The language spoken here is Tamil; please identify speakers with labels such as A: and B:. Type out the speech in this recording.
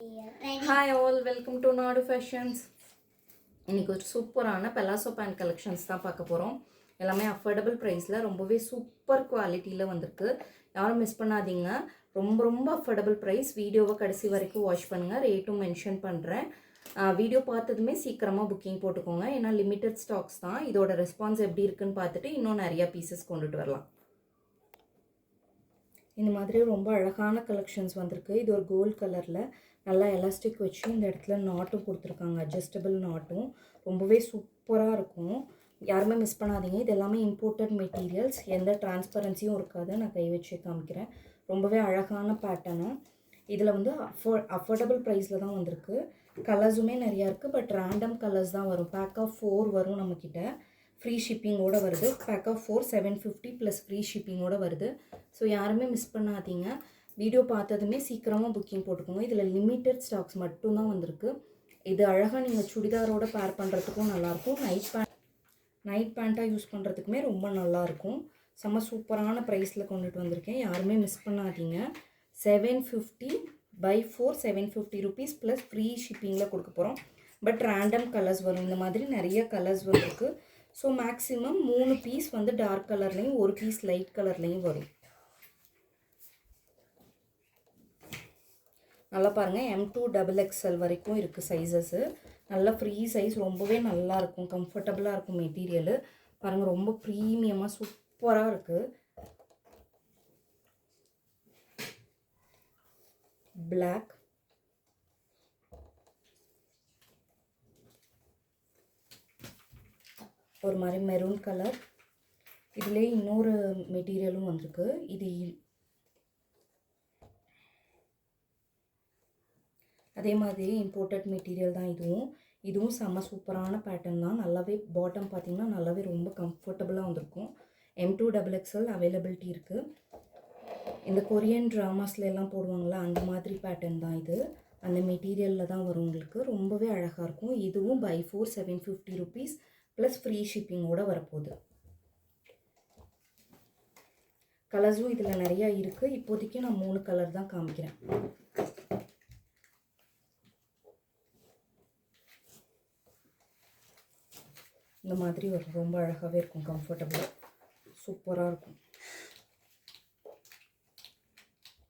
A: Hi all, welcome to Nadu Fashions. இன்னைக்கு ஒரு சூப்பரான பெலாசோ பேண்ட் கலெக்ஷன்ஸ் தான் பார்க்க போகிறோம். எல்லாமே அஃபோர்டபுள் ப்ரைஸில் ரொம்பவே சூப்பர் குவாலிட்டியில் வந்திருக்கு. யாரும் மிஸ் பண்ணாதீங்க. ரொம்ப அஃபோர்டபுள் ப்ரைஸ். வீடியோவை கடைசி வரைக்கும் வாட்ச் பண்ணுங்கள். ரேட்டும் மென்ஷன் பண்ணுறேன். வீடியோ பார்த்ததுமே சீக்கிரமாக புக்கிங் போட்டுக்கோங்க. ஏன்னா லிமிட்டட் ஸ்டாக்ஸ் தான். இதோட ரெஸ்பான்ஸ் எப்படி இருக்குன்னு பார்த்துட்டு இன்னும் நிறையா பீசஸ் கொண்டுட்டு வரலாம். இந்த மாதிரி ரொம்ப அழகான கலெக்ஷன்ஸ் வந்திருக்கு. இது ஒரு கோல்ட் கலரில் நல்லா எலாஸ்டிக் வச்சு இந்த இடத்துல நாட்டும் கொடுத்துருக்காங்க. அட்ஜஸ்டபிள் நாட்டும் ரொம்பவே சூப்பராக இருக்கும். யாருமே மிஸ் பண்ணாதீங்க. இது எல்லாமே இம்போர்ட்டட் மெட்டீரியல்ஸ். எந்த டிரான்ஸ்பரன்சியும் இருக்காது. நான் கை வச்சு காமிக்கிறேன். ரொம்பவே அழகான பேட்டர்னு. இதில் வந்து அஃபோர்டபுள் ப்ரைஸில் தான் வந்திருக்கு. கலர்ஸுமே நிறையா இருக்குது. பட் ரேண்டம் கலர்ஸ் தான் வரும். பேக் ஆஃப் 4 வரும் நம்மக்கிட்ட. ஃப்ரீ ஷிப்பிங்கோடு வருது. பேக் ஆஃப் 4 750 ப்ளஸ் ஃப்ரீ ஷிப்பிங்கோடு வருது. ஸோ யாருமே மிஸ் பண்ணாதீங்க. வீடியோ பார்த்ததுமே சீக்கிரமாக புக்கிங் போட்டுக்கோங்க. இதில் லிமிட்டட் ஸ்டாக்ஸ் மட்டும்தான் வந்திருக்கு. இது அழகாக நீங்கள் சுடிதாரோட பேர் பண்ணுறதுக்கும் நல்லாயிருக்கும். நைட் பேண்ட்டாக யூஸ் பண்ணுறதுக்குமே ரொம்ப நல்லாயிருக்கும். செம்ம சூப்பரான ப்ரைஸில் கொண்டுட்டு வந்திருக்கேன். யாருமே மிஸ் பண்ணாதீங்க. 750 by 4 750 rupees ப்ளஸ் ஃப்ரீ ஷிப்பிங்கில் கொடுக்க போகிறோம். பட் ரேண்டம் கலர்ஸ் வரும். இந்த மாதிரி நிறைய கலர்ஸ் வந்துருக்கு. ஸோ மேக்ஸிமம் 3 பீஸ் வந்து டார்க் கலர்லேயும் 1 பீஸ் லைட் கலர்லேயும் வரும். நல்லா பாருங்கள். M2 XXL வரைக்கும் இருக்குது சைஸஸ்ஸு. நல்லா ஃப்ரீ சைஸ். ரொம்பவே நல்லாயிருக்கும். கம்ஃபர்டபுளாக இருக்கும் மெட்டீரியலு. பாருங்கள், ரொம்ப ப்ரீமியமாக சூப்பராக இருக்குது. பிளாக், ஒரு மாதிரி மெரூன் கலர். இதிலே இன்னொரு மெட்டீரியலும் வந்திருக்கு. இது அதே மாதிரி இம்போர்ட்டட் மெட்டீரியல் தான். இதுவும் செம்ம சூப்பரான பேட்டர்ன் தான். நல்லாவே பாட்டம் பார்த்திங்கன்னா நல்லாவே ரொம்ப கம்ஃபர்டபுளாக வந்திருக்கும். M2 XXL அவைலபிலிட்டி இருக்குது. இந்த கொரியன் ட்ராமாஸ்ல எல்லாம் போடுவாங்களா, அந்த மாதிரி பேட்டர்ன் தான் இது. அந்த மெட்டீரியலில் தான் வரும் உங்களுக்கு. ரொம்பவே அழகாக இருக்கும். இதுவும் by 4 750 rupees ப்ளஸ் ஃப்ரீ ஷிப்பிங்கோடு வரப்போகுது. கலர்ஸும் இதில் நிறையா இருக்குது. இப்போதைக்கு நான் 3 கலர் தான் காமிக்கிறேன். இந்த மாதிரி வரும். ரொம்ப அழகாகவே இருக்கும். கம்ஃபர்டபுளாக சூப்பராக இருக்கும்.